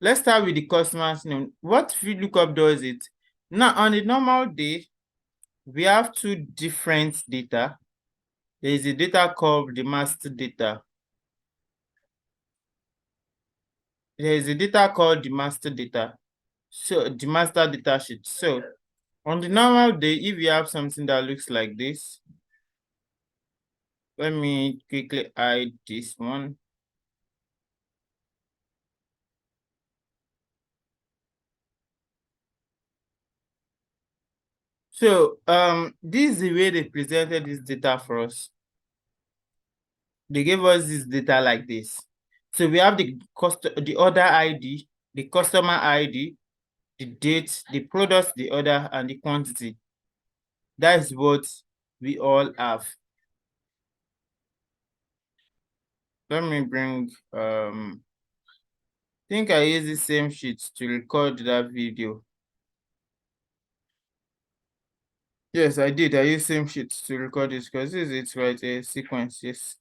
let's start with the customer's name. What VLOOKUP does it? Now, on a normal day, we have two different data. There is a data called the master data. There is a data called the master data. So the master data sheet. So on the normal day, if you have something that looks like this, let me quickly hide this one. So this is the way they presented this data for us. They gave us this data like this. So we have the order ID, the customer ID, the date, the product, the order, and the quantity. That is what we all have. Let me bring I think I use the same sheet to record that video. Yes, I did. I used same sheet to record this because this is it, right? A sequence, yes.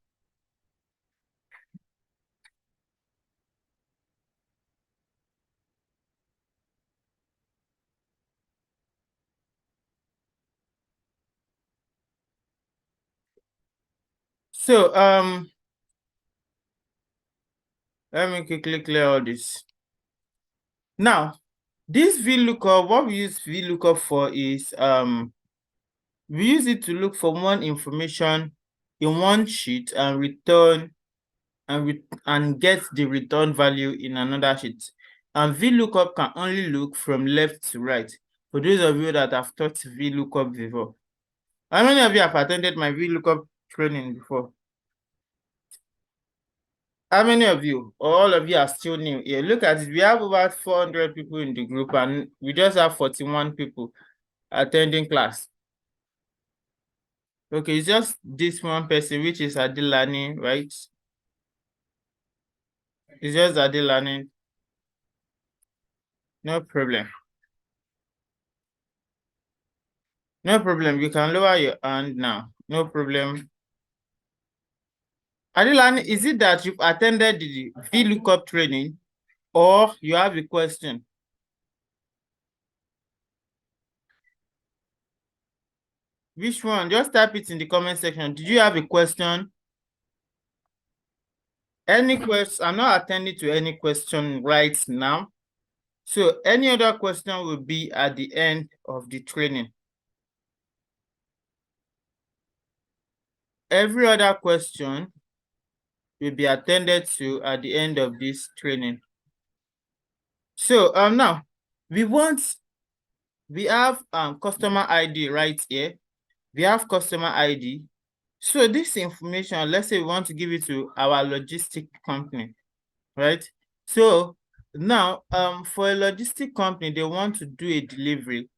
So let me quickly clear all this. Now, this VLOOKUP, what we use VLOOKUP for is we use it to look for one information in one sheet and return and get the return value in another sheet. And VLOOKUP can only look from left to right. For those of you that have taught VLOOKUP before, how many of you have attended my VLOOKUP training before? How many of you, or all of you, are still new here? Look at it. We have over 400 people in the group, and we just have 41 people attending class. Okay, it's just this one person, which is Adilani, right? It's just Adilani. No problem. No problem. You can lower your hand now. No problem. Adilani, is it that you've attended the VLOOKUP training or you have a question? Which one? Just type it in the comment section. Did you have a question? Any question? I'm not attending to any question right now. So any other question will be at the end of the training. Every other question will be attended to at the end of this training. So now we have customer ID right here. We have customer ID. So this information, let's say we want to give it to our logistic company, right? So now for a logistic company, they want to do a delivery,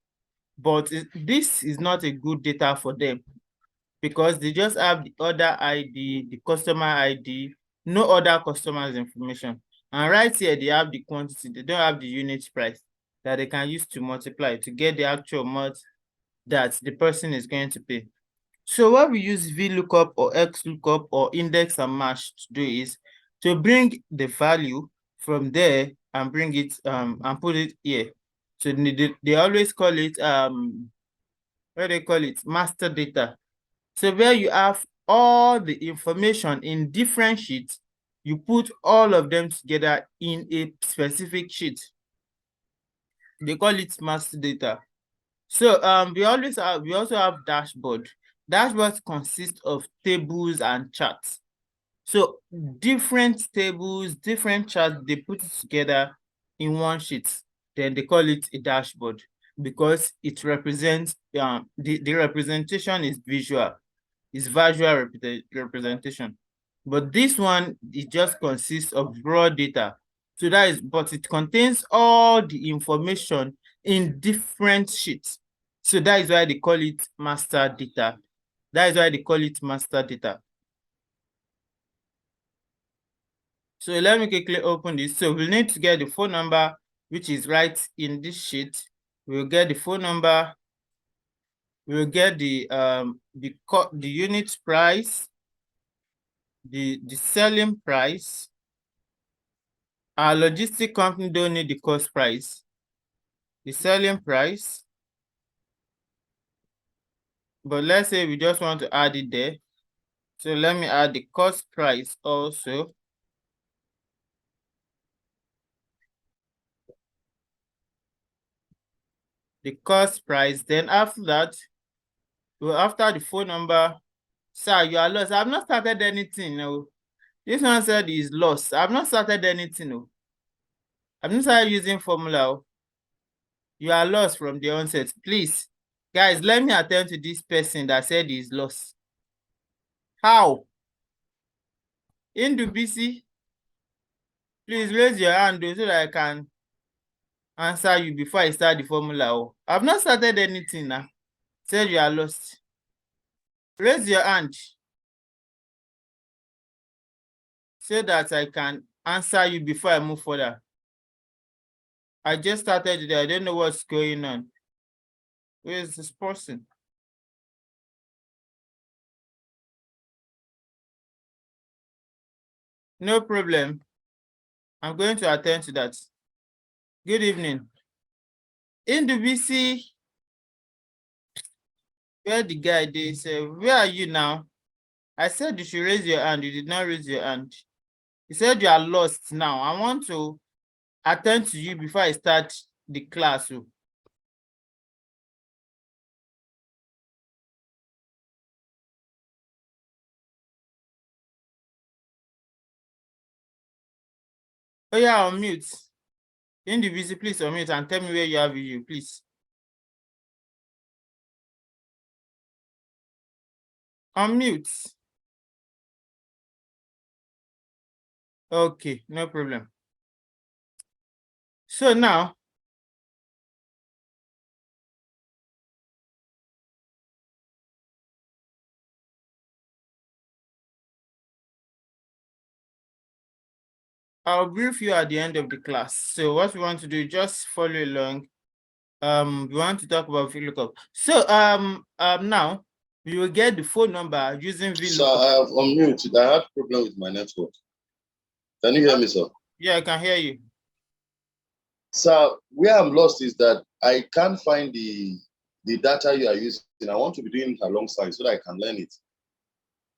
but this is not a good data for them because they just have the order ID, the customer ID, no other customers information. And right here, they have the quantity. They don't have the unit price that they can use to multiply to get the actual amount that the person is going to pay. So what we use VLOOKUP or XLOOKUP or index and match to do is to bring the value from there and bring it and put it here. So they always call it what do they call it? Master data. So where you have all the information in different sheets, you put all of them together in a specific sheet. They call it master data. So we also have dashboard. Dashboards consist of tables and charts. So different tables, different charts, they put it together in one sheet. Then they call it a dashboard because it represents the representation is visual. It's visual representation. But this one, it just consists of raw data. So that is, but it contains all the information in different sheets. So that is why they call it master data. That is why they call it master data. So let me quickly open this. So we'll need to get the phone number, which is right in this sheet. We'll get the phone number. We'll get the unit price, the selling price, Our logistic company don't need the cost price, the selling price. But let's say we just want to add it there. So let me add the cost price also. The cost price. Then after that, well, after the phone number, sir, you are lost. I've not started anything. No. This one said is lost. I've not started anything. No. I've not started using formula. You are lost from the onset. Please, guys, let me attend to this person that said he's lost. How? Indubisi, please raise your hand so that I can answer you before I start the formula. I've not started anything now. Said you are lost. Raise your hand so that I can answer you before I move further. I just started today. I don't know what's going on. Where is this person? No problem. I'm going to attend to that. Good evening. In the BC, where the guy they say, where are you now? I said you should raise your hand. You did not raise your hand. You said you are lost now. I want to attend to you before I start the class. Oh yeah, unmute. In the busy, please unmute and tell me where you have you, please. Unmute. Okay, no problem. So now, I'll brief you at the end of the class. So what we want to do, just follow along. We want to talk about VLOOKUP. So now we will get the phone number using VLOOKUp. Sir, I have unmuted. I had problem with my network. Can you hear me, sir? Yeah, I can hear you. Sir, where I'm lost is that I can't find the data you are using. I want to be doing it alongside so that I can learn it.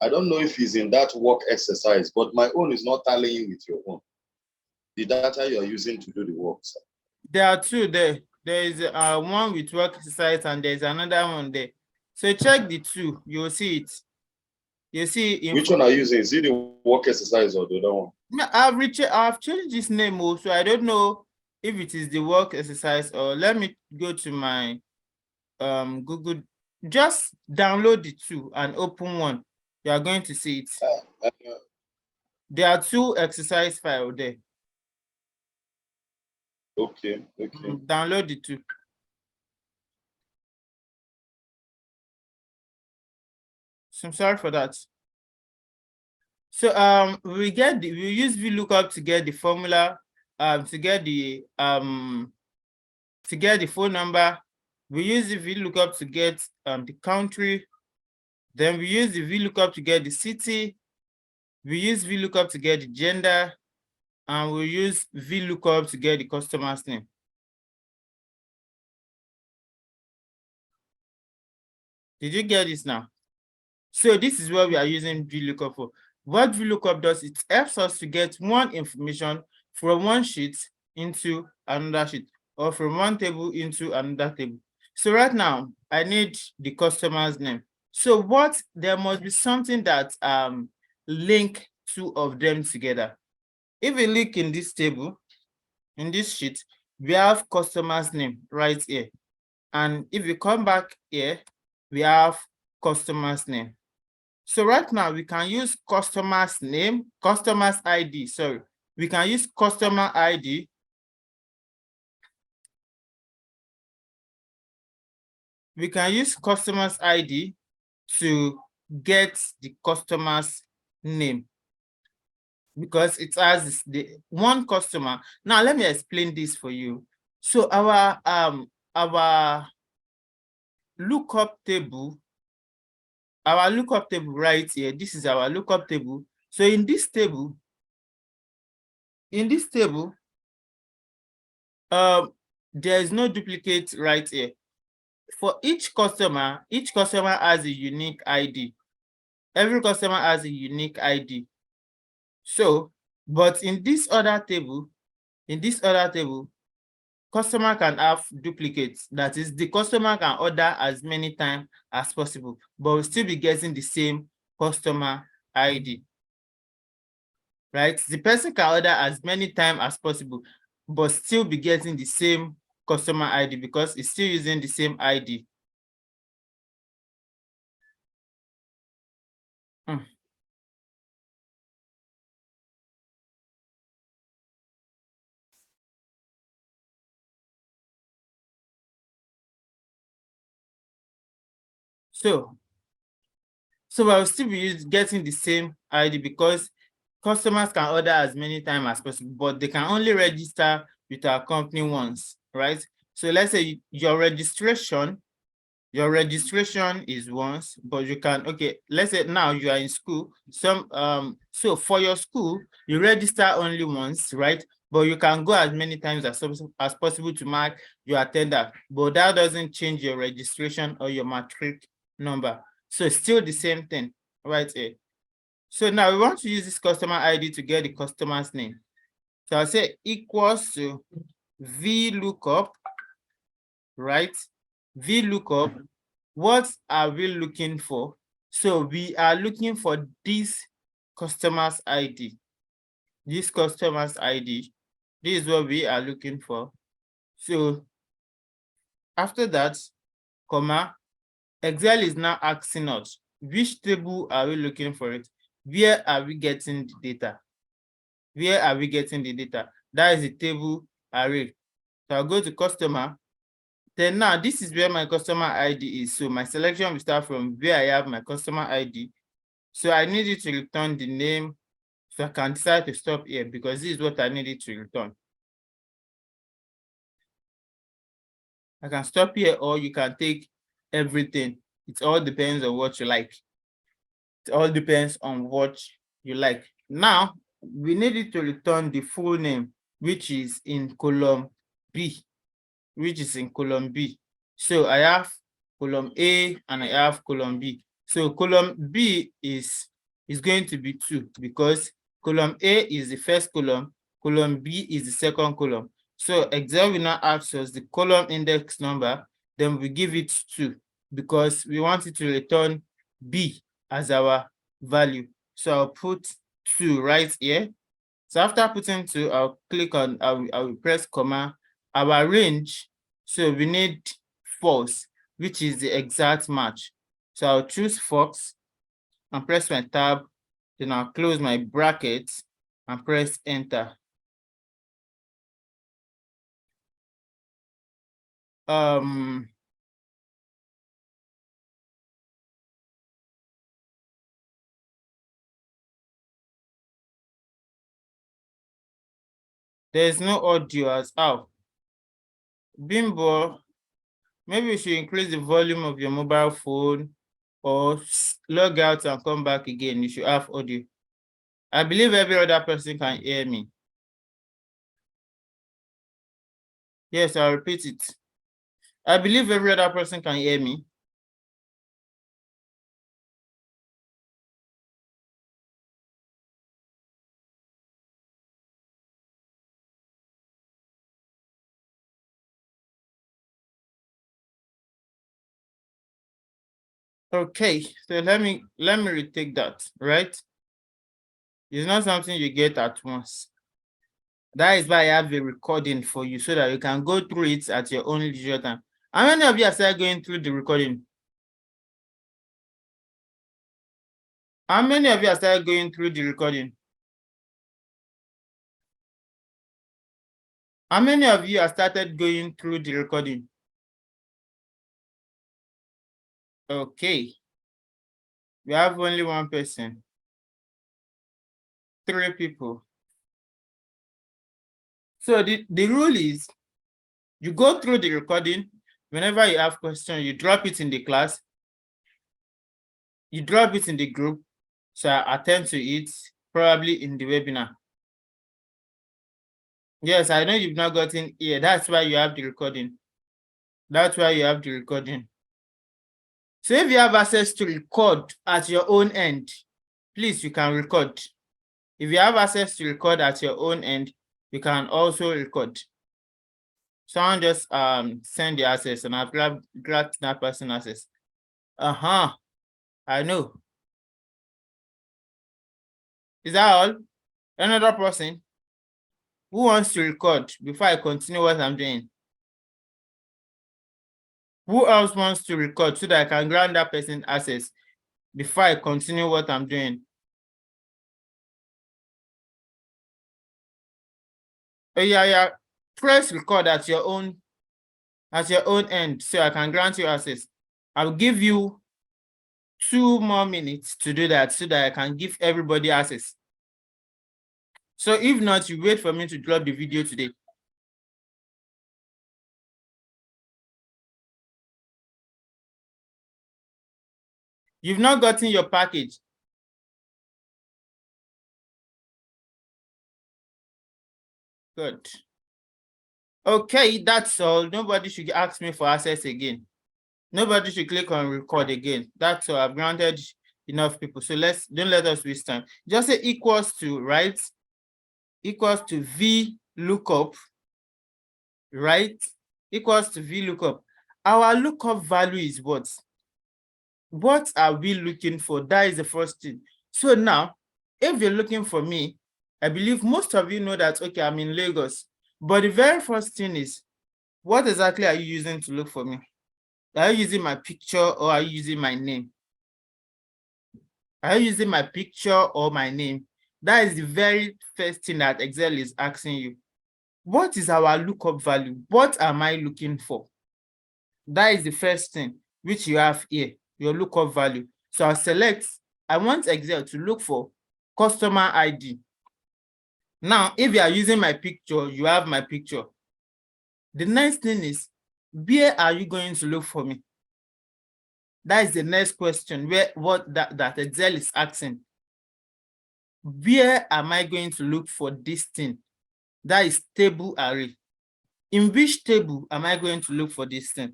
I don't know if it's in that work exercise, but my own is not tallying with your own. The data you are using to do the work, sir. There are two there. There is one with work exercise and there's another one there. So check the two, you'll see it. You see, which one are you using? Is it the work exercise or the other one? I've changed this name also. I don't know if it is the work exercise or let me go to my Google. Just download the two and open one. You are going to see it. There are two exercise files there. Okay. Download the two. So I'm sorry for that. So we use VLOOKUP to get the formula, to get the phone number. We use the VLOOKUP to get the country. Then we use the VLOOKUP to get the city. We use VLOOKUP to get the gender, and we use VLOOKUP to get the customer's name. Did you get this now? So this is what we are using VLOOKUP for. What VLOOKUP does, it helps us to get one information from one sheet into another sheet, or from one table into another table. So right now, I need the customer's name. So there must be something that link two of them together. If we look in this table, in this sheet, we have customer's name right here. And if we come back here, we have customer's name. So right now we can use customer's name, customer's ID, sorry. We can use customer ID. We can use customer's ID to get the customer's name because it has the one customer. Now let me explain this for you. So our lookup table right here, this is our lookup table. So in this table, in this table, there is no duplicate right here. For each customer has a unique ID. Every customer has a unique ID. So, but in this other table, customer can have duplicates. That is, the customer can order as many times as possible, but will still be getting the same customer ID. Right? The person can order as many times as possible, but still be getting the same customer ID because it's still using the same ID. So I'll still be getting the same ID because customers can order as many times as possible, but they can only register with our company once, right? So let's say your registration is once, but you can, okay, let's say now you are in school. So for your school, you register only once, right? But you can go as many times as possible to mark your attendance, but that doesn't change your registration or your matric number. So it's still the same thing, right here. So now we want to use this customer ID to get the customer's name. So I'll say equals to Vlookup, right? Vlookup, what are we looking for? So we are looking for this customer's ID. This customer's ID. This is what we are looking for. So after that, comma, Excel is now asking us, which table are we looking for it? Where are we getting the data? Where are we getting the data? That is the table array. So I'll go to customer. Then now this is where my customer ID is. So my selection will start from where I have my customer ID. So I need it to return the name. So I can decide to stop here because this is what I need it to return. I can stop here or you can take everything. It all depends on what you like. It all depends on what you like. Now, we need it to return the full name, which is in column B, So I have column A and I have column B. So column B is going to be 2 because column A is the first column B is the second column. So Excel will now ask us the column index number, then we give it 2 because we want it to return B as our value. So I'll put 2 right here. So after putting 2, I'll click on, I will press comma, our range. So we need false, which is the exact match. So I'll choose false and press my tab. Then I'll close my brackets and press enter. There's no audio as out. Bimbo, maybe you should increase the volume of your mobile phone or log out and come back again. You should have audio. I believe every other person can hear me. Yes, I'll repeat it. I believe every other person can hear me. Okay, so let me retake that, right? It's not something you get at once. That is why I have a recording for you so that you can go through it at your own leisure time. How many of you are still going through the recording? How many of you are still going through the recording? How many of you have started going through the recording? Okay. We have only one person. 3 people. So the rule is you go through the recording. Whenever you have questions, you drop it in the class. You drop it in the group. So I attend to it probably in the webinar. Yes, I know you've not gotten here. That's why you have the recording. That's why you have the recording. So if you have access to record at your own end, please, you can record. If you have access to record at your own end, you can also record. Someone just send the access and I've grabbed that person access. I know. Is that all? Another person who wants to record before I continue what I'm doing? Who else wants to record so that I can grant that person access before I continue what I'm doing? Oh yeah. Press record at your own end so I can grant you access. I'll give you 2 more minutes to do that so that I can give everybody access. So if not, you wait for me to drop the video today. You've not gotten your package. Good. Okay, that's all. Nobody should ask me for access again. Nobody should click on record again. That's all. I've granted enough people. So don't let us waste time. Just say equals to, right? Equals to Vlookup, right? Equals to Vlookup. Our lookup value is what? What are we looking for? That is the first thing. So now, if you're looking for me, I believe most of you know that, okay, I'm in Lagos. But the very first thing is, what exactly are you using to look for me? Are you using my picture or are you using my name? Are you using my picture or my name? That is the very first thing that Excel is asking you. What is our lookup value? What am I looking for? That is the first thing which you have here, your lookup value. So I'll select, I want Excel to look for customer ID. Now, if you are using my picture, you have my picture. The next thing is, where are you going to look for me? That is the next question, that Excel is asking. Where am I going to look for this thing? That is table array. In which table am I going to look for this thing?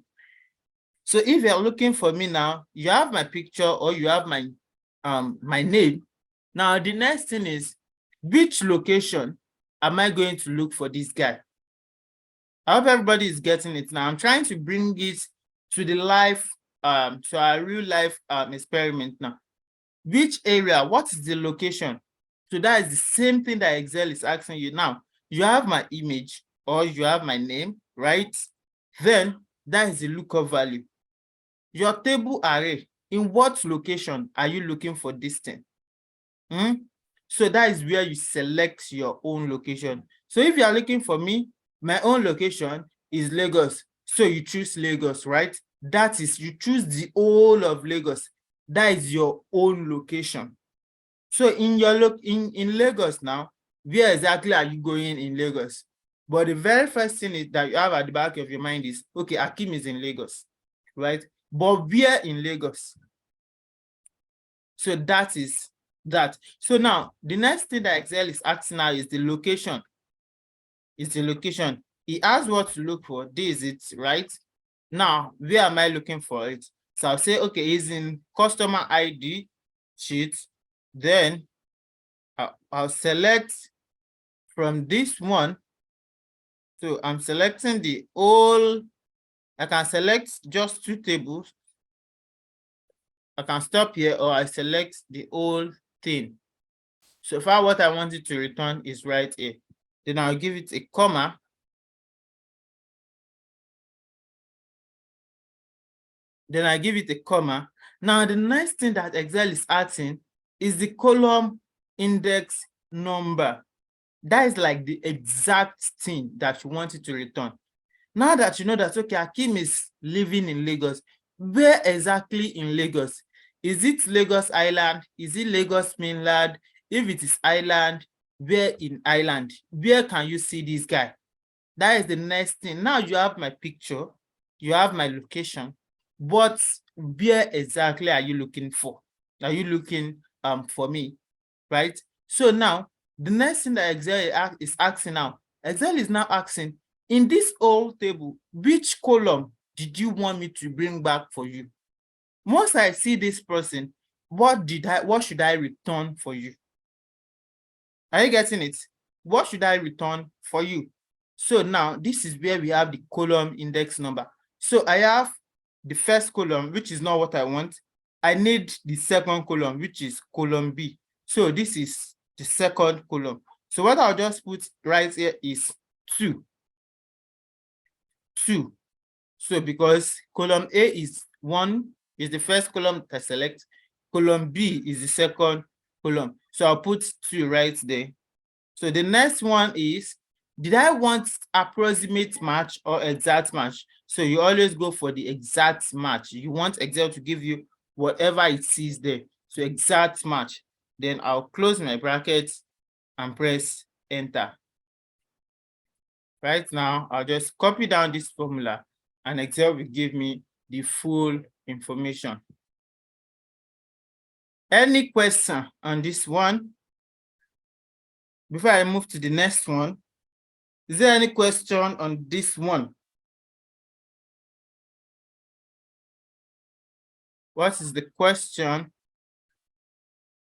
So if you're looking for me now, you have my picture or you have my name. Now the next thing is, which location am I going to look for this guy? I hope everybody is getting it now. I'm trying to bring it to the life, to our real life experiment now. Which area? What is the location? So that is the same thing that Excel is asking you now. You have my image or you have my name, right? Then that is the lookup value. Your table array, in what location are you looking for this thing? So that is where you select your own location. So if you are looking for me, my own location is Lagos. So you choose Lagos, right? That is, you choose the whole of Lagos. That is your own location. So in your in Lagos now, where exactly are you going in Lagos? But the very first thing is that you have at the back of your mind is, okay, Akim is in Lagos, right? But where in Lagos? So that is that. So now the next thing that Excel is asking now is the location. Is the location. He asks what to look for. This is it, right? Now, where am I looking for it? So I'll say, okay, he's in customer ID sheet. Then I'll select from this one. So I'm selecting the whole. I can select just 2 tables. I can stop here or I select the whole thing. So far, what I want it to return is right here. Then I'll give it a comma. Then I give it a comma. Now, the next thing that Excel is asking is the column index number. That is like the exact thing that you want it to return. Now that you know that, okay, Akim is living in Lagos, where exactly in Lagos? Is it Lagos Island? Is it Lagos mainland? If it is island, where in island? Where can you see this guy? That is the next thing. Now you have my picture, you have my location, but where exactly are you looking for? Are you looking for me, right? So now, the next thing that Excel is asking now, Excel is now asking, in this old table, which column did you want me to bring back for you? Once I see this person, what should I return for you? Are you getting it? What should I return for you? So now this is where we have the column index number. So I have the first column, which is not what I want. I need the second column, which is column B. So this is the second column. So what I'll just put right here is 2. 2. So because column A is 1, is the first column that I select. Column B is the second column. So I'll put 2 right there. So the next one is, did I want approximate match or exact match? So you always go for the exact match. You want Excel to give you whatever it sees there. So exact match. Then I'll close my brackets and press enter. Right now, I'll just copy down this formula and Excel will give me the full information. Any question on this one? Before I move to the next one, is there any question on this one? What is the question?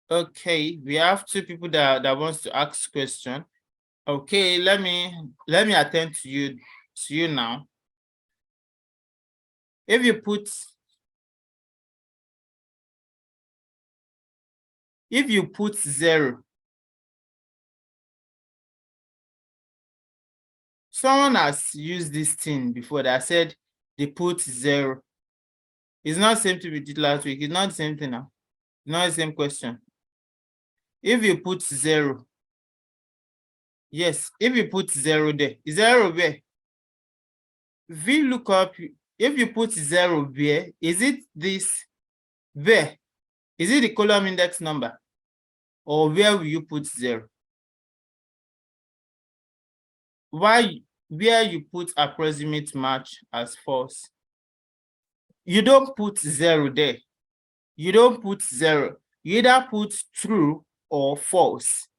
Okay, we have 2 people that wants to ask question. Okay, let me attend to you now. If you put 0, someone has used this thing before that said they put 0. It's not the same thing we did last week. It's not the same thing now. It's not the same question. If you put 0, yes, if you put 0 there, 0 where? Vlookup, if you put 0 where, is it this where? Is it the column index number? Or where will you put 0? Why, where you put approximate match as false? You don't put 0 there. You don't put 0. You either put true or false.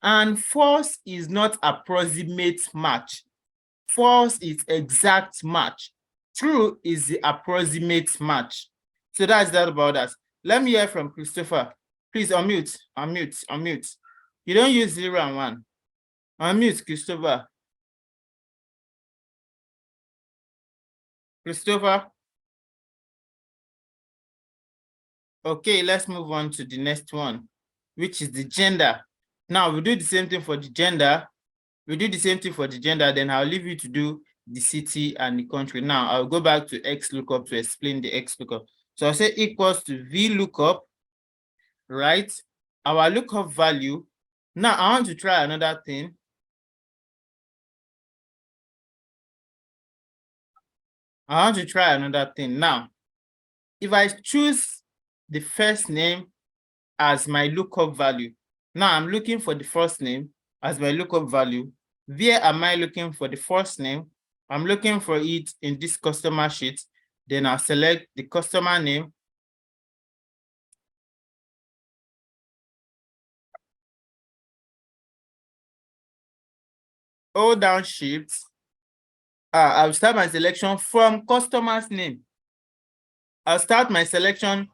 And false is not approximate match. False is exact match. True is the approximate match. So that's that about that. Let me hear from Christopher. Please unmute, unmute, unmute. You don't use 0 and 1. Unmute, Christopher. Christopher. Okay, let's move on to the next one, which is the gender. Now we do the same thing for the gender. We do the same thing for the gender, then I'll leave you to do the city and the country. Now I'll go back to XLOOKUP to explain the XLOOKUP. So I'll say equals to VLOOKUP, right? Our lookup value. Now I want to try another thing. Now, if I choose the first name as my lookup value, now I'm looking for the first name as my lookup value. Where am I looking for the first name? I'm looking for it in this customer sheet. Then I'll select the customer name. Hold down shift. I'll start my selection from customer's name. I'll start my selection.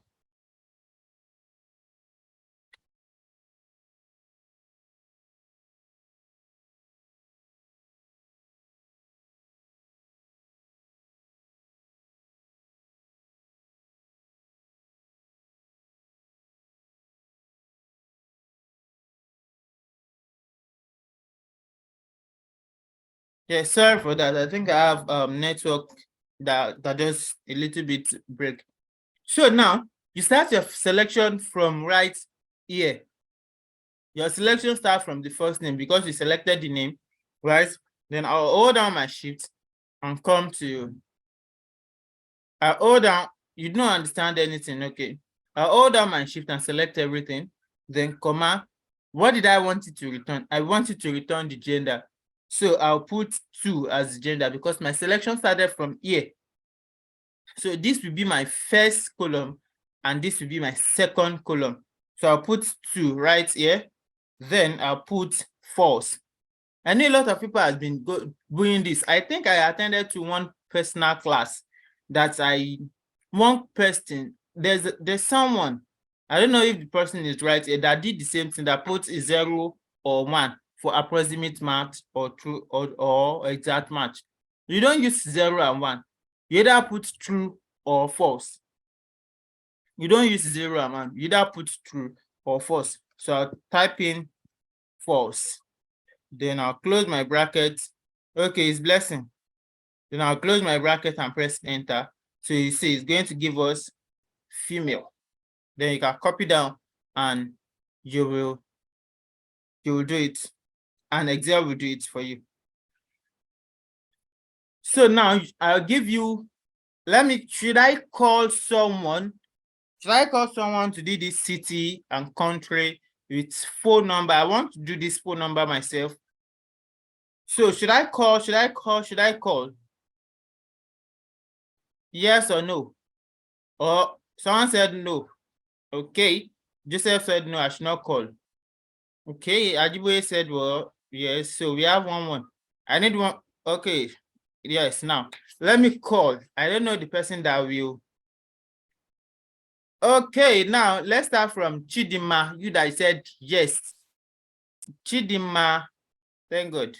Yeah, sorry for that. I think I have network that just a little bit break. So now you start your selection from right here. Your selection starts from the first name because you selected the name, right? Then I'll hold down my shift and come to, I hold down, you don't understand anything, okay? I hold down my shift and select everything, then comma. What did I want it to return? I want it to return the gender. So I'll put 2 as gender because my selection started from here. So this will be my first column and this will be my second column. So I'll put 2 right here. Then I'll put false. I know a lot of people have been doing this. I think I attended to one personal class that one person, there's someone, I don't know if the person is right, that did the same thing, that put a 0 or 1 for approximate match or true or exact match. You don't use 0 and 1. You either put true or false. You don't use 0 and 1. You either put true or false. So I'll type in false. Then I'll close my bracket. Okay, it's blessing. Then I'll close my bracket and press enter. So you see it's going to give us female. Then you can copy down and you will do it. And Excel will do it for you. So now I'll give you, should I call someone? Should I call someone to do this city and country with phone number? I want to do this phone number myself. So should I call? Yes or no? Or someone said no. Okay. Joseph said no, I should not call. Okay. Ajiboye said, well, yes. So we have one. I need one. Okay. Yes. Now let me call. I don't know the person that will. Okay. Now let's start from Chidima. You that said yes. Chidima. Thank God.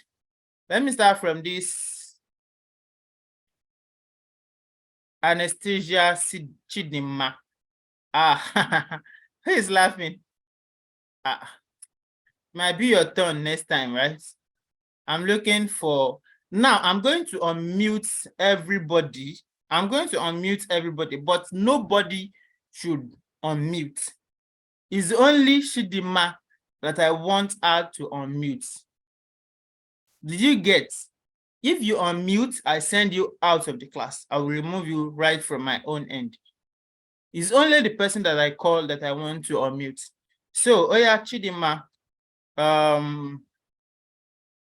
Let me start from this. Anesthesia Chidima. Ah, who is laughing? Ah, might be your turn next time, right? I'm looking for, now I'm going to unmute everybody. But nobody should unmute. It's only Chidima that I want her to unmute. Did you get? If you unmute, I send you out of the class. I will remove you right from my own end. It's only the person that I call that I want to unmute. So, Oya Chidima,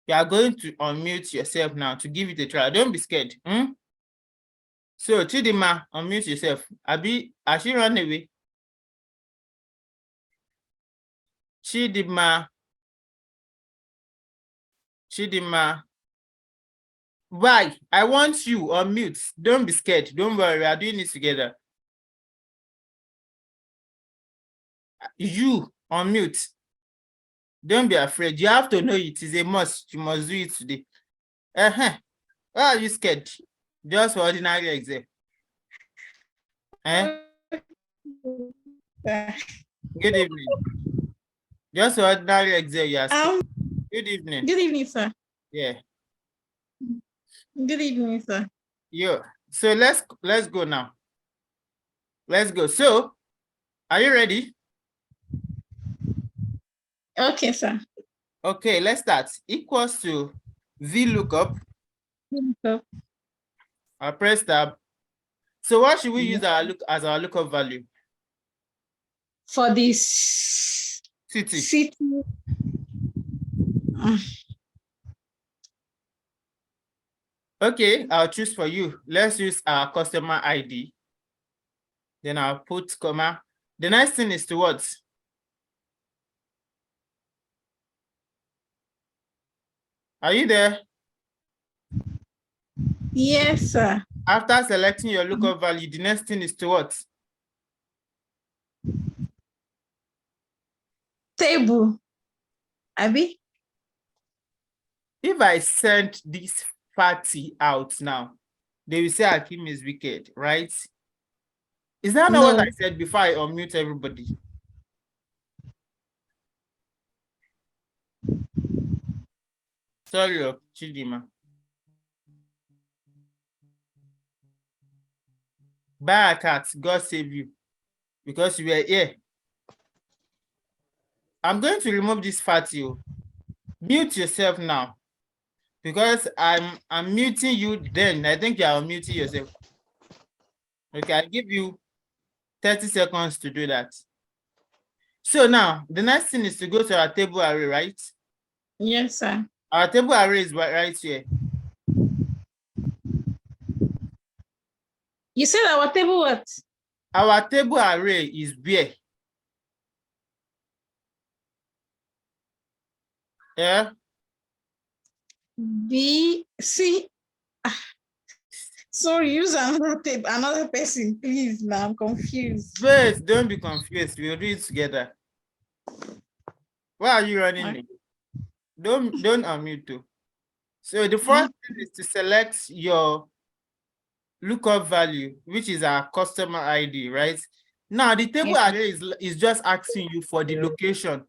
you are going to unmute yourself now to give it a try. Don't be scared. So, Chidima, unmute yourself. Abi, has she run away? Chidima. Why? I want you unmute. Don't be scared. Don't worry. We are doing this together. You unmute. Don't be afraid. You have to know it is a must. You must do it today. Why are you scared? Just for ordinary exam. Good evening. Just for ordinary exam, you are scared. Good evening. Good evening, sir. Yeah. Good evening, sir. Yeah. So let's go now. Let's go. So, are you ready? Okay, sir. Okay, let's start. Equals to Vlookup. I'll press tab. So what should we use as our lookup value? For this City. Okay, I'll choose for you. Let's use our customer ID. Then I'll put comma. The next thing is to what? Are you there? Yes, sir. After selecting your lookup value, the next thing is to what? Table. Abi? If I send this party out now, they will say Hakim is wicked, right? Is that not what I said before I unmute everybody? Sorry, Chidima. Bye, cat. God save you. Because you were here. I'm going to remove this fatty. Mute yourself now. Because I'm muting you then. I think you are muting yourself. Okay, I'll give you 30 seconds to do that. So now, the next thing is to go to our table array, right? Yes, sir. Our table array is right here. You said our table what? Our table array is where? Yeah. B, C. Sorry, use another tape, another person, please. Now I'm confused. Wait, don't be confused. We'll do it together. Why are you running Okay. late? Don't unmute too. So the first thing is to select your lookup value, which is our customer ID, right? Now the table Yes. array is just asking you for the location.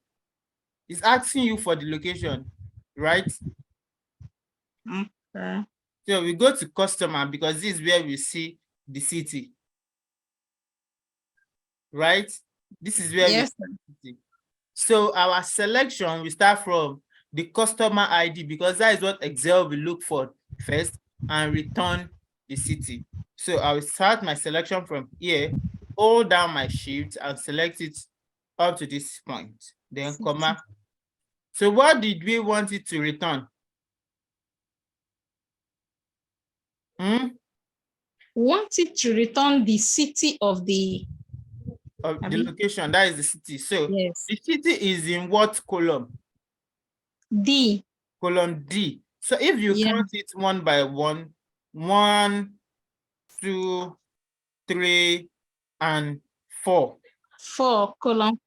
It's asking you for the location, right? Okay. So we go to customer because this is where we see the city, right? This is where we Yes. see the city. So our selection, we start from the customer ID because that is what Excel will look for first and return the city. So I will start my selection from here, hold down my shift and select it up to this point, then comma. So what did we want it to return? Want it to return the city of the Of the location, that is the city. So yes. the city is in what column? D. Column D. So if you count it one by one, 1, 2, 3, and 4. 4, column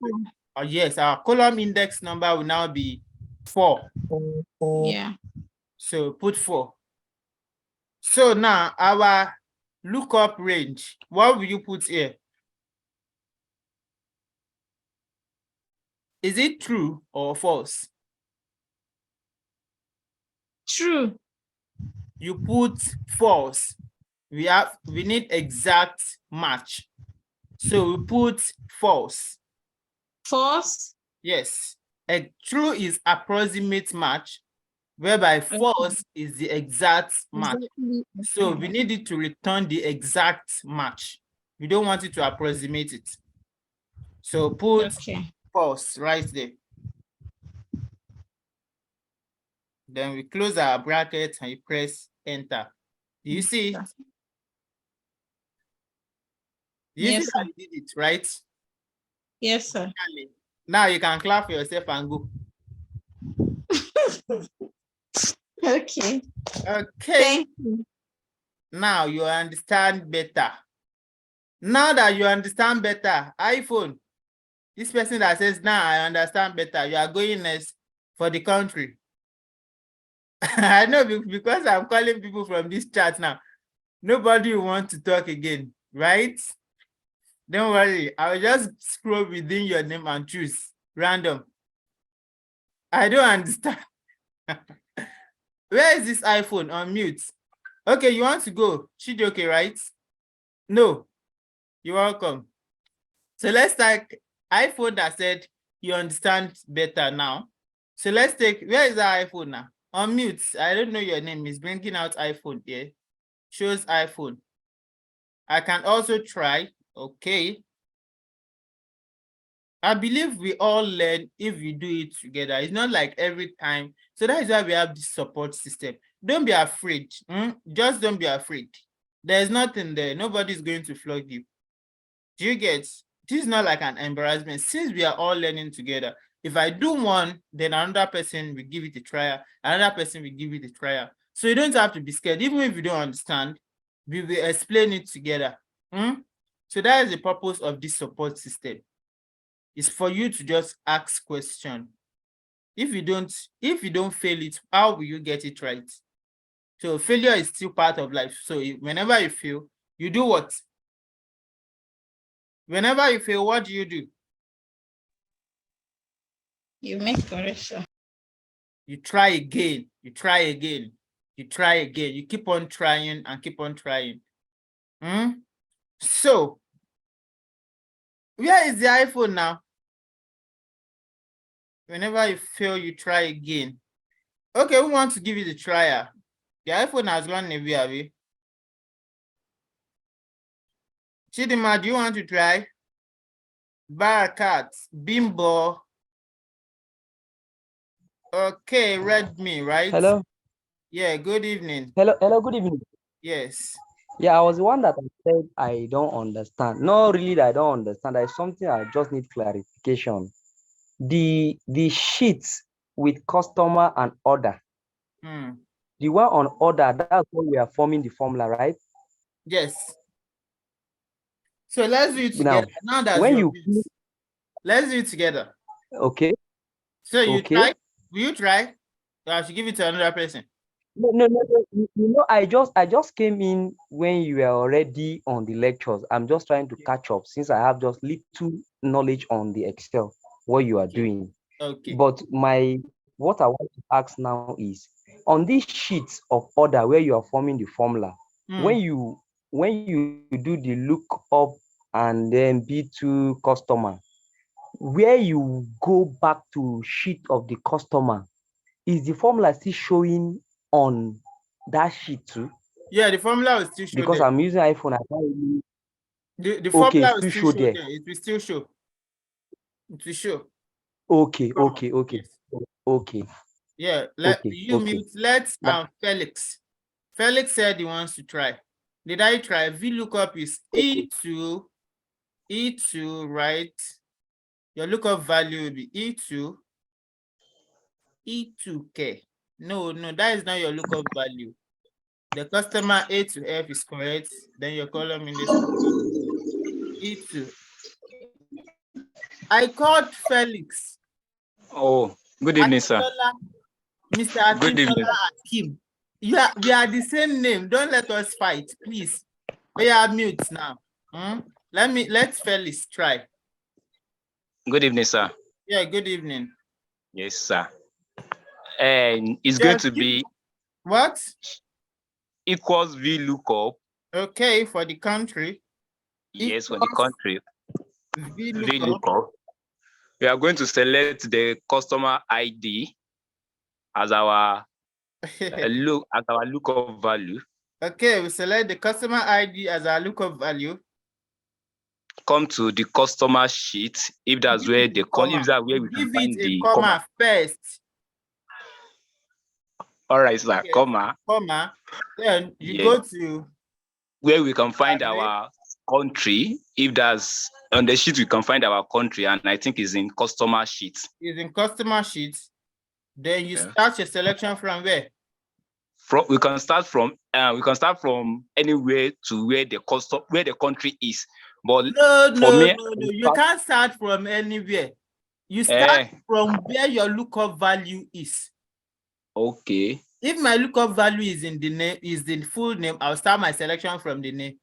4. Yes, our column index number will now be 4. Yeah. So put 4. So now our lookup range, what will you put here? Is it true or false? True. You put false. We need exact match. So we put false. False. Yes. A true is approximate match, whereby false is the exact match. Exactly. So we need it to return the exact match. We don't want it to approximate it. So put false right there. Then we close our bracket and you press enter. Do you see it? Do you see Yes, that sir. you did it, right? Yes, sir. Now you can clap for yourself and go. Okay. Okay. Thank you. Now you understand better. Now that you understand better, iPhone, this person that says, now I understand better, you are going next for the country. I know because I'm calling people from this chat now. Nobody will want to talk again, right? Don't worry, I'll just scroll within your name and choose random. I don't understand. Where is this iPhone? On mute. Okay, you want to go? Chidoke, right? No, you're welcome. So let's take iPhone that said you understand better now. So let's take, where is the iPhone now? On mute. I don't know your name. Is bringing out iPhone here. Shows iPhone. I can also try. Okay. I believe we all learn if we do it together. It's not like every time. So that is why we have this support system. Don't be afraid. Just don't be afraid. There's nothing there. Nobody's going to flog you. Do you get? This is not like an embarrassment since we are all learning together. If I do one, then another person will give it a try. Another person will give it a try. So you don't have to be scared. Even if you don't understand, we will explain it together. So that is the purpose of this support system. It's for you to just ask questions. If you don't fail it, how will you get it right? So failure is still part of life. So whenever you fail, you do what? Whenever you fail, what do? You make correction. You try again, you try again, you try again. You keep on trying and keep on trying. So, where is the iPhone now? Whenever you fail, you try again. Okay, we want to give you the trial. The iPhone has gone away, Abby. Chidima, do you want to try? Barakat, Bimbo. Okay, Redmi, right? Hello. Yeah, good evening. Hello, good evening. Yes. Yeah, I was the one that I said I don't understand. No, really, that I don't understand. There's something I just need clarification. The sheets with customer and order. The one on order, that's what we are forming the formula, right? Yes. So let's do it Now, together. Now that's when your you bit. Let's do it together. okay, So you okay. try. Will you try? Or I should give it to another person. No. You know, I just came in when you were already on the lectures. I'm just trying to catch up since I have just little knowledge on the Excel, what you are Okay. doing. Okay. But what I want to ask now is on these sheets of order where you are forming the formula, when you do the look up and then B2 customer, where you go back to sheet of the customer, is the formula still showing on that sheet too? Yeah, the formula will still show Because there. I'm using iPhone, I can't really. The Okay, formula will still still show show there. there. It will still show. It will show. Okay, Come on. okay. Yes. Okay, Yeah. Let okay, you okay. mute. Let's That, Felix. Felix said he wants to try. Did I try? VLOOKUP is okay. E2, right? Your lookup value will be E2K. No, that is not your lookup value. The customer A to F is correct. Then your column index E2. I called Felix. Oh, good evening, sir. Akintola, Mr. Good evening. Akintola Akim. We are the same name. Don't let us fight, please. We are mute now. Let Felix try. Good evening, sir. Yeah, good evening. Yes, sir. And it's Yes, going to be what? equals VLOOKUP. Okay, for the country. Yes, for the country. VLOOKUP. VLOOKUP. We are going to select the customer ID as our lookup value. Okay, we select the customer ID as our lookup value. Come to the customer sheet if that's Give where it a the comma. if that's where we can Give find it a the comma first. All right, sir. Yes, Comma. comma. Then you Yes. go to Where we can find array. our country. If that's on the sheet, we can find our country, and I think it's in customer sheet. Is in customer sheet. Then you Yeah. start your selection from where? We can start from anywhere to where the country is. But No. me, You can't start from anywhere. You start from where your lookup value is. Okay. If my lookup value is in the name, is the full name, I'll start my selection from the name.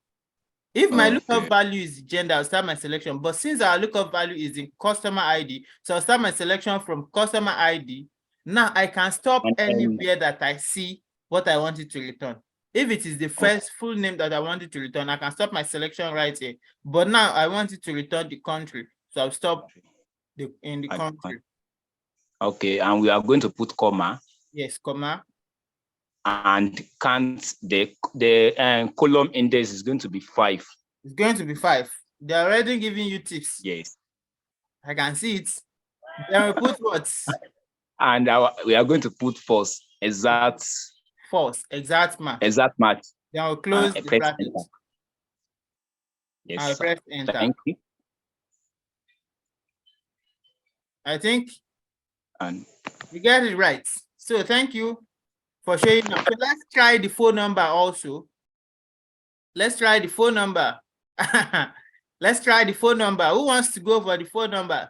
If my lookup value is gender, I'll start my selection. But since our lookup value is in customer ID, so I'll start my selection from customer ID. Now I can stop anywhere that I see what I want it to return. If it is the first full name that I want it to return, I can stop my selection right here. But now I want it to return the country. So I'll stop in the country. Okay, and we are going to put comma. Yes, comma. And the column index is going to be 5. It's going to be 5. They're already giving you tips. Yes. I can see it. Then we put what? And we are going to put false, exact match. Then we'll close the bracket. Yes, I'll press enter. Thank you. I think And you get it right. So thank you for showing up. So let's try the phone number also. Let's try the phone number. Let's try the phone number. Who wants to go for the phone number?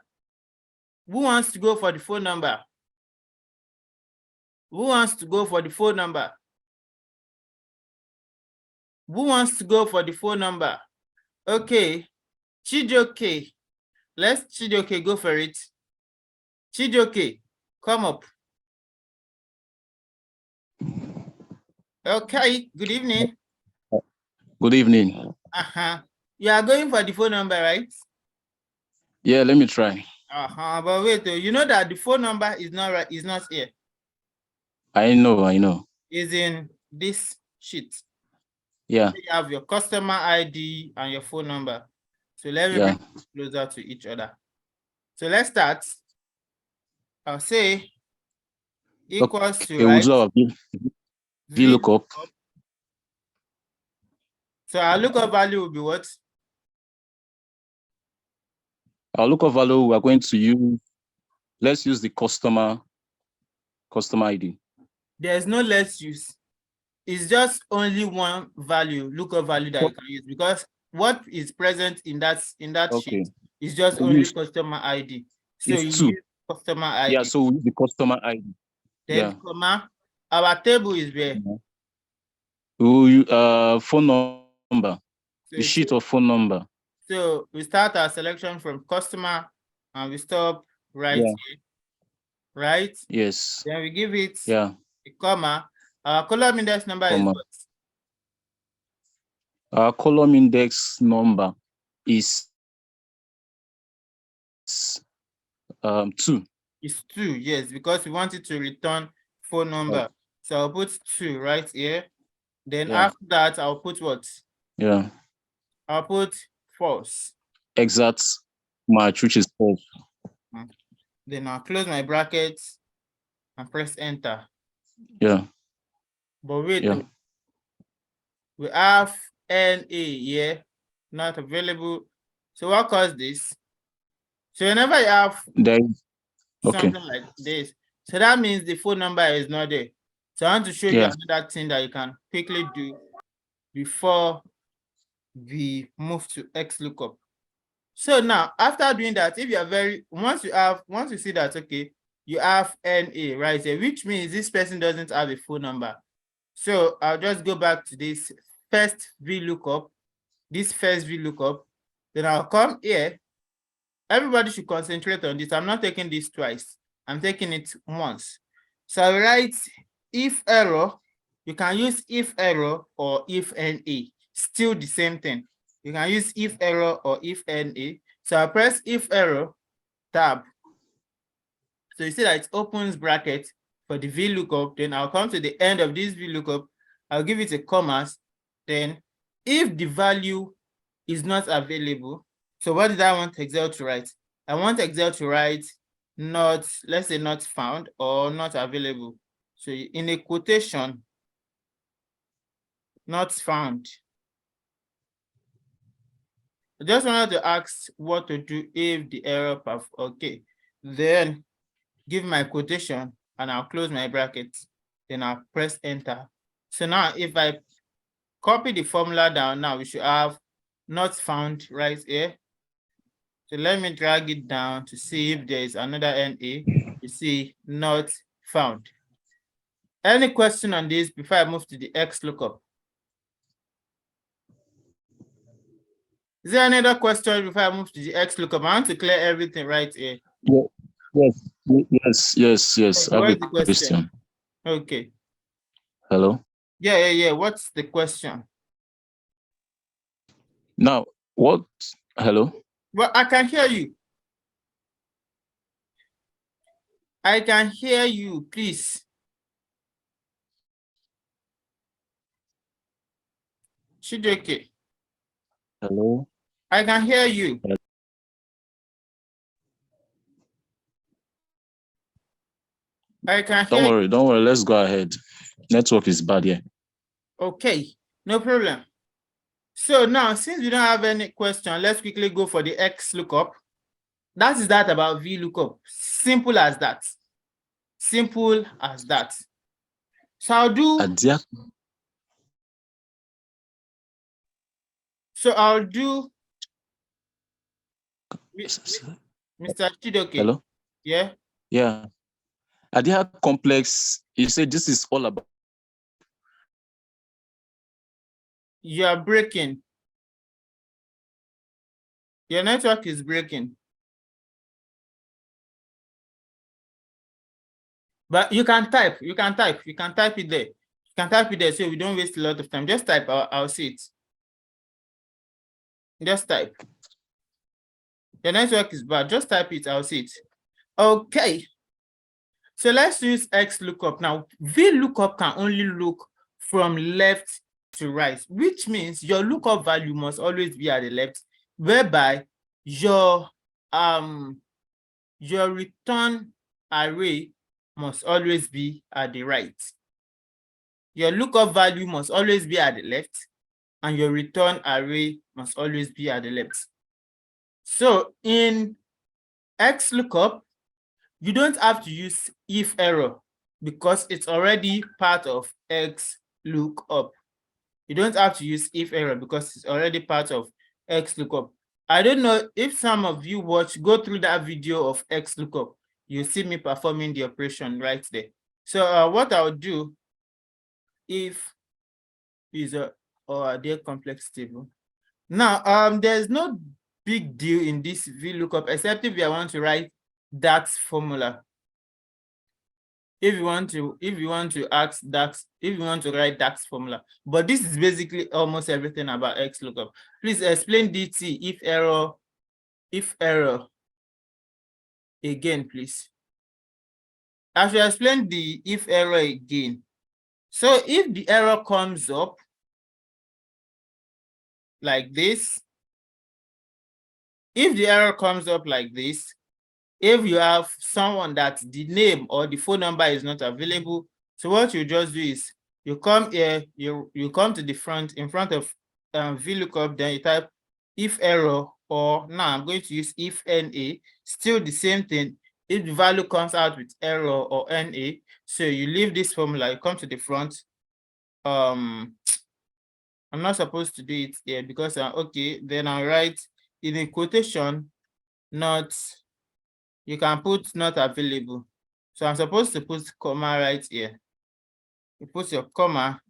Who wants to go for the phone number? Who wants to go for the phone number? Who wants to go for the phone number? Okay, Chijoke. Let's Chijoke go for it. Chijoke, come up. Okay, good evening. Good evening. You are going for the phone number, right? Yeah, let me try. But wait, you know that the phone number is not right, is not here. I know. It's in this sheet. Yeah. You have your customer ID and your phone number. So let me bring it closer to each other. So let's start. I'll say equals to, we'll do our VLOOKUP. So our lookup value will be what? Our lookup value, we are going to use, let's use the customer ID. There's no let's use. It's just only one value, lookup value that you can use, because what is present in that Okay. sheet is just We only use- customer ID. So you It's two. use customer ID. Yeah, so we use the customer ID. Then Yeah. comma, our table is where. We phone number. So The sheet of phone number. So we start our selection from customer and we stop right Yeah. here, right? Yes. Then we give it Yeah. a comma. Our column index number Comma. is what? Our column index number is 2. It's 2, yes, because we want it to return phone number. So I'll put 2 right here. Then Yeah. after that, I'll put what? Yeah. I'll put false. Exact match, which is false. Then I'll close my brackets and press enter. Yeah. But wait, Yeah. we have NA here, not available. So what caused this? So whenever you have There is something like this, so that means the phone number is not there. So I want to show you another thing that you can quickly do before we move to XLOOKUP. So now, after doing that, if you are once you see that, okay, you have NA right here, which means this person doesn't have a phone number. So I'll just go back to this first VLOOKUP, then I'll come here. Everybody should concentrate on this. I'm not taking this twice. I'm taking it once. So I write if error. You can use if error or if NA. Still the same thing. You can use if error or if NA. So I press if error tab. So you see that it opens bracket for the VLOOKUP. Then I'll come to the end of this VLOOKUP. I'll give it a comma. Then if the value is not available, so what did I want Excel to write? I want Excel to write not, let's say not found or not available. So in a quotation, not found. I just wanted to ask what to do if the error path, okay. Then give my quotation and I'll close my brackets. Then I'll press enter. So now if I copy the formula down, now we should have not found right here. So let me drag it down to see if there is another NA. You see not found. Any question on this before I move to the XLOOKUP? Is there any other question before I move to the XLOOKUP? I want to clear everything right here. Yes. I have a question. Okay. Hello? Yeah. What's the question? Now, what? Hello? Well, I can hear you. I can hear you, please. Chideke. Hello? I can hear you. I can hear you. Don't worry. Let's go ahead. Network is bad here. Okay, no problem. So now, since we don't have any question, let's quickly go for the XLOOKUP. That is that about VLOOKUP. Simple as that. Simple as that. So I'll do. Mr. Chidoke. Hello? Yeah. Yeah. Adia complex, you say this is all about. You are breaking. Your network is breaking. But you can type it there. You can type it there so we don't waste a lot of time. Just type, I'll see it. Just type. Your network is bad. Just type it, I'll see it. Okay. So let's use XLOOKUP. Now, VLOOKUP can only look from left to right, which means your lookup value must always be at the left, whereby your return array must always be at the right. Your lookup value must always be at the left, and your return array must always be at the left. So in XLOOKUP, you don't have to use if error because it's already part of Xlookup. You don't have to use IFERROR because it's already part of Xlookup. I don't know if some of you go through that video of Xlookup, you see me performing the operation right there. So what I'll do, if is a or their complex table. Now, there's no big deal in this VLOOKUP except if you want to write DAX formula. If you want to ask DAX, if you want to write DAX formula, but this is basically almost everything about XLOOKUP. Please explain DT if error again, please. I should explain the if error again. So if the error comes up like this, if you have someone that the name or the phone number is not available, so what you just do is you come here, you come to the front, in front of VLOOKUP, then you type if error, or now I'm going to use if NA, still the same thing. If the value comes out with error or NA, so you leave this formula, you come to the front. I'm not supposed to do it here because okay, then I write in a quotation, not, you can put not available. So I'm supposed to put comma right here. You put your comma.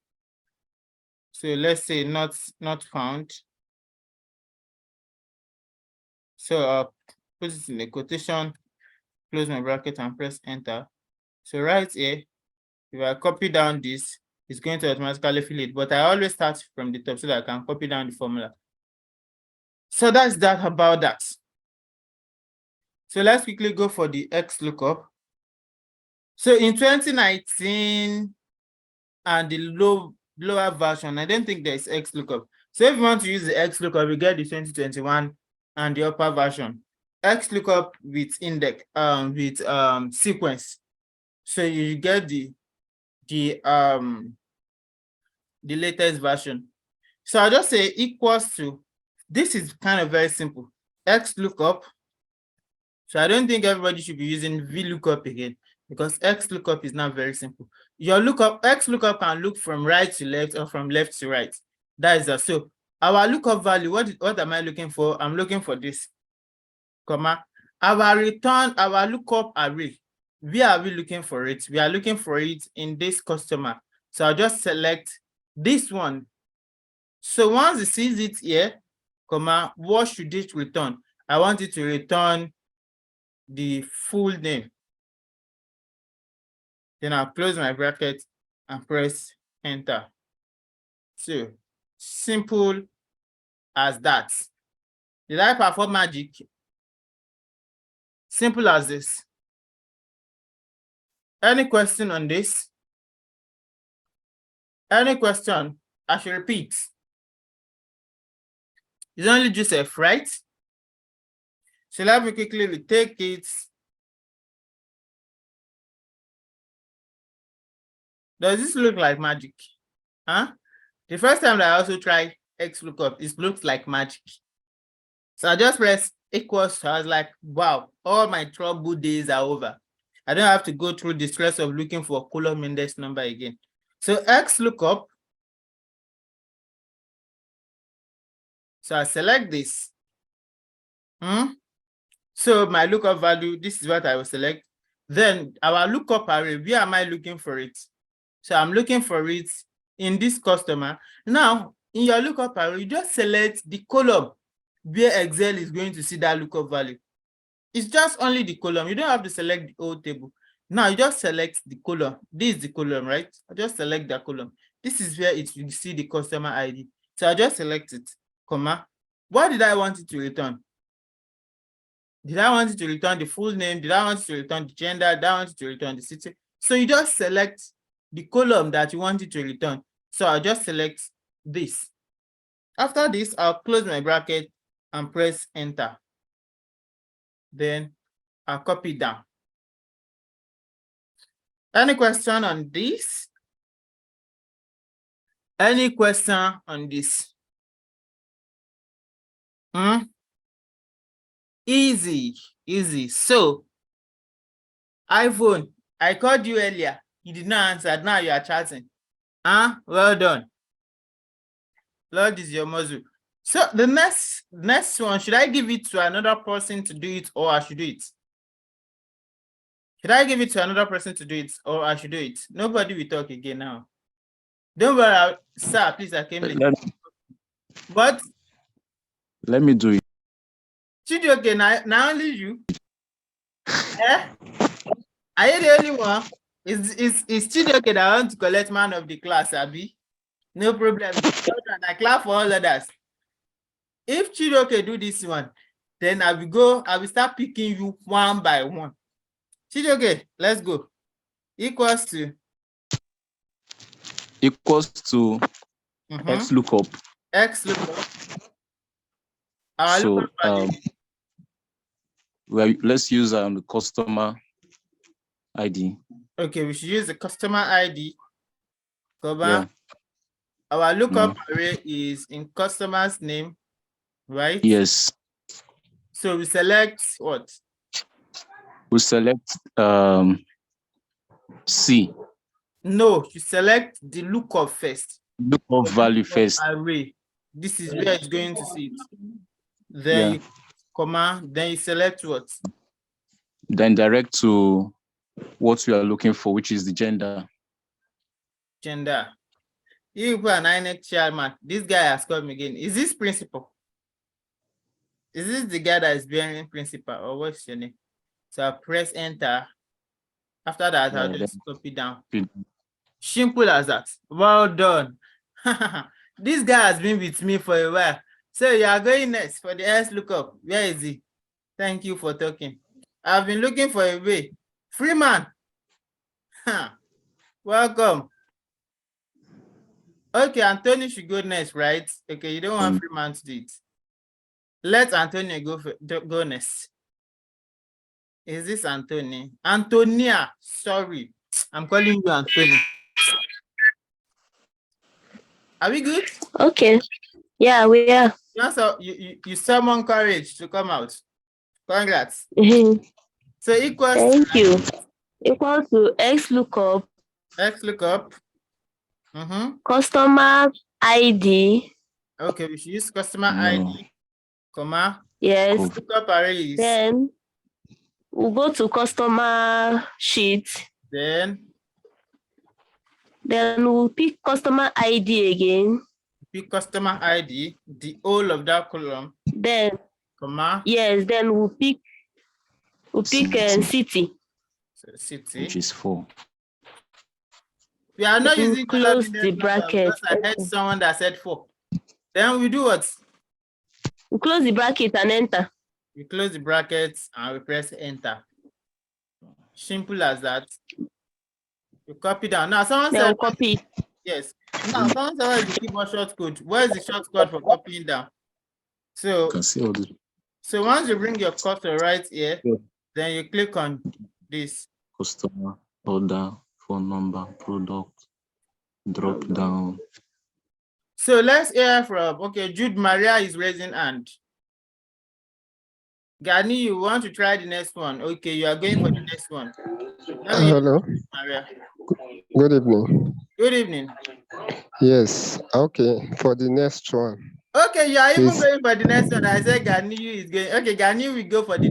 So let's say not found. So put it in a quotation, close my bracket and press enter. So right here, if I copy down this, it's going to automatically fill it, but I always start from the top so that I can copy down the formula. So that's that about that. So let's quickly go for the XLOOKUP. So in 2019 and the lower version, I don't think there's XLOOKUP. So if you want to use the XLOOKUP, you get the 2021 and the upper version. XLOOKUP with index, with sequence. So you get the latest version. So I'll just say equals to, this is kind of very simple, XLOOKUP. So I don't think everybody should be using VLOOKUP again because XLOOKUP is not very simple. Your XLOOKUP can look from right to left or from left to right. That is that. So our lookup value, what am I looking for? I'm looking for this, comma. Our lookup array, where are we looking for it? We are looking for it in this customer. So I'll just select this one. So once it sees it here, comma, what should it return? I want it to return the full name. Then I'll close my bracket and press enter. So simple as that. Did I perform magic? Simple as this. Any question on this? Any question? I should repeat. It's only Joseph, right? So let me quickly retake it. Does this look like magic? Huh? The first time that I also tried XLOOKUP, it looks like magic. So I just pressed equals. So I was like, wow, all my trouble days are over. I don't have to go through the stress of looking for a column index number again. So XLOOKUP. So I select this. So my lookup value, this is what I will select. Then our lookup array, where am I looking for it? So I'm looking for it in this customer. Now, in your lookup array, you just select the column where Excel is going to see that lookup value. It's just only the column. You don't have to select the whole table. Now you just select the column. This is the column, right? I just select the column. This is where it will see the customer ID. So I just select it, comma. What did I want it to return? Did I want it to return the full name? Did I want it to return the gender? Did I want it to return the city? So you just select the column that you want it to return. So I'll just select this. After this, I'll close my bracket and press enter. Then I'll copy down. Any question on this? Any question on this? Easy. So, iPhone, I called you earlier. You did not answer. Now you are chatting. Huh? Well done. Lord is your muzzle. So the next one, should I give it to another person to do it, or I should do it? Should I give it to another person to do it, or I should do it? Nobody will talk again now. Don't worry, sir, please, I came late. What? Let me do it. Chidioke, now only you. Eh? Are you the only one? Is Chidioke that want to collect man of the class, Abi? No problem. I clap for all others. If Chidioke do this one, then I will start picking you one by one. Chidioke, let's go. Equals to XLOOKUP. XLOOKUP. Our So lookup value. well, let's use the customer ID. Okay, we should use the customer ID. Yeah. Our lookup array is in customer's name, right? Yes. So we select what? We select C. No, you select the lookup first. Lookup value first. Array. This is where it's going to see it. Then you comma, then you select what? Then direct to what we are looking for, which is the gender. Gender. You put an INEC chairman. This guy has come again. Is this principal? Is this the guy that is bearing principal, or what's your name? So I'll press enter. After that, I'll just copy down. Simple as that. Well done. This guy has been with me for a while. So you are going next for the XLOOKUP. Where is he? Thank you for talking. I've been looking for a way. Freeman. Welcome. Okay, Anthony should go next, right? Okay, you don't want Freeman to do it. Let Antonio go next. Is this Anthony? Antonia, sorry. I'm calling you Anthony. Are we good? Okay. Yeah, we are. You summon courage to come out. Congrats. So equals Thank you. Equal to XLOOKUP. XLOOKUP. Customer ID. Okay, we should use customer ID, comma. Yes. Lookup arrays. Then we'll go to customer sheet. Then we'll pick customer ID again. Pick customer ID, the whole of that column. Then, comma. Yes, then we'll pick city. So city. Which is 4. We are not using close the bracket. I heard someone that said 4. Then we do what? We close the bracket and enter. We close the brackets and we press enter. Simple as that. You copy down. Now someone said copy. Yes. Now someone said where's the keyboard shortcut? Where's the shortcut for copying down? So, so once you bring your cursor right here, then you click on this. Customer, order, phone number, product, drop down. So let's hear from, okay, Jude Maria is raising hand. Gani, you want to try the next one? Okay, you are going for the next one. Hello. Maria. Good evening. Good evening. Yes. Okay. For the next one. Okay, you are even going for the next one. I said Gani is going. Okay, Gani will go for the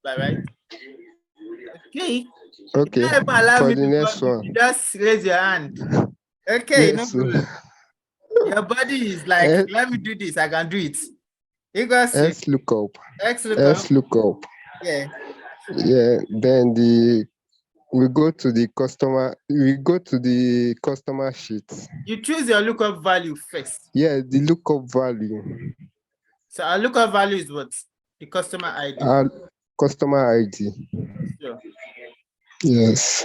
right. Okay. Okay. For the next one. You just raise your hand. Okay, yes. No problem. Your body is like, let me do this. I can do it. XLOOKUP. XLOOKUP. Yeah. Yeah. Then we go to the customer sheet. You choose your lookup value first. Yeah, the lookup value. So our lookup value is what? The customer ID. Customer ID. Sure. Yes.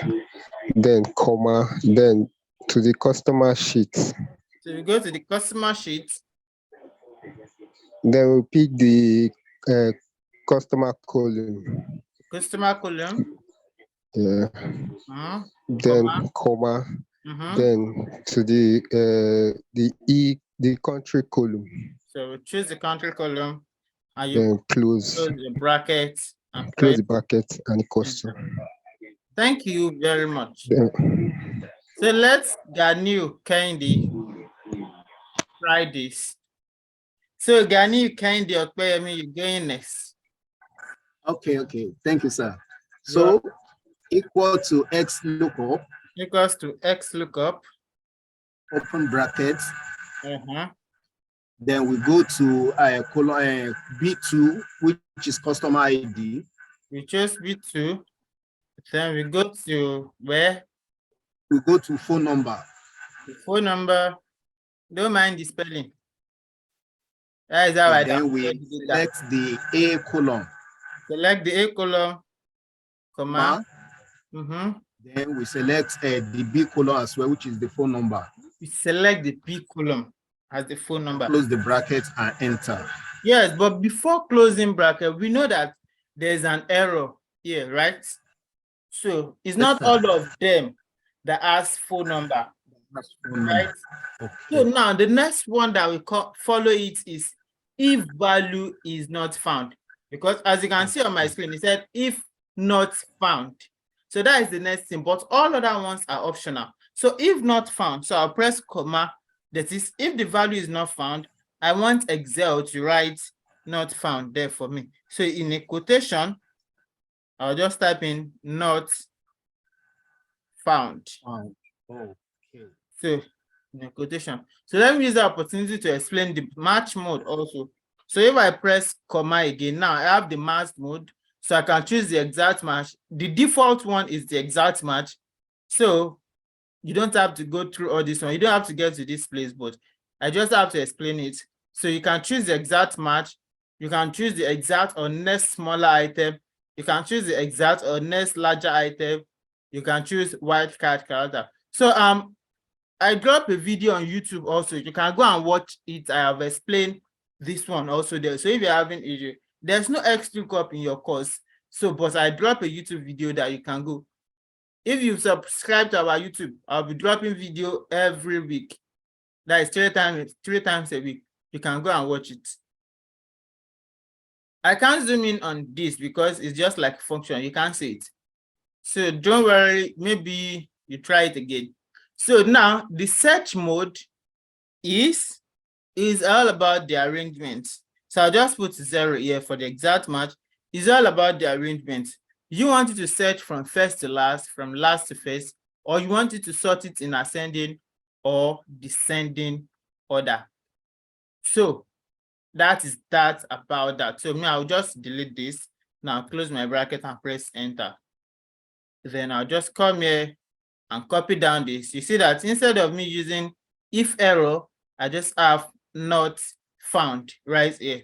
Then comma. Then to the customer sheet. So we go to the customer sheet. Then we pick the customer column. Customer column. Yeah. Then comma. Then to the country column. So we choose the country column and then close the bracket and close the bracket and question. Thank you very much. Yeah. So let's Ganiu Candy try this. So Ganiu Candy Okpeyemi, you're going next. Okay. Thank you, sir. So equal to X lookup, Equals to X lookup. open brackets. Uh-huh. Then we go to colon B2, which is customer ID. We chose B2. Then we go to where? We go to phone number. The phone number. Don't mind the spelling. That is how I Then we select the A column. Select the A column, comma. Then we select the B column as well, which is the phone number. We select the B column as the phone number. Close the bracket and enter. Yes, but before closing bracket, we know that there's an error here, right? So it's not all of them that has phone number, right? Okay. So now the next one that we follow it is if value is not found, because as you can see on my screen, it said if not found. So that is the next thing, but all other ones are optional. So if not found, so I'll press comma. That is, if the value is not found, I want Excel to write not found there for me. So in a quotation, I'll just type in not found. Okay. So in a quotation. So let me use the opportunity to explain the match mode also. So if I press comma again, now I have the match mode. So I can choose the exact match. The default one is the exact match. So you don't have to go through all this one. You don't have to get to this place, but I just have to explain it. So you can choose the exact match. You can choose the exact or next smaller item. You can choose the exact or next larger item. You can choose wildcard character. So I dropped a video on YouTube also. You can go and watch it. I have explained this one also there. So if you're having issue, there's no XLOOKUP in your course. So, but I dropped a YouTube video that you can go. If you subscribe to our YouTube, I'll be dropping video every week. That is three times a week. You can go and watch it. I can't zoom in on this because it's just like a function. You can't see it. So don't worry, maybe you try it again. So now the search mode is all about the arrangement. So I'll just put 0 here for the exact match. It's all about the arrangement. You want it to search from first to last, from last to first, or you want it to sort it in ascending or descending order. So that is that about that. So me, I'll just delete this. Now close my bracket and press enter. Then I'll just come here and copy down this. You see that instead of me using if error, I just have not found right here.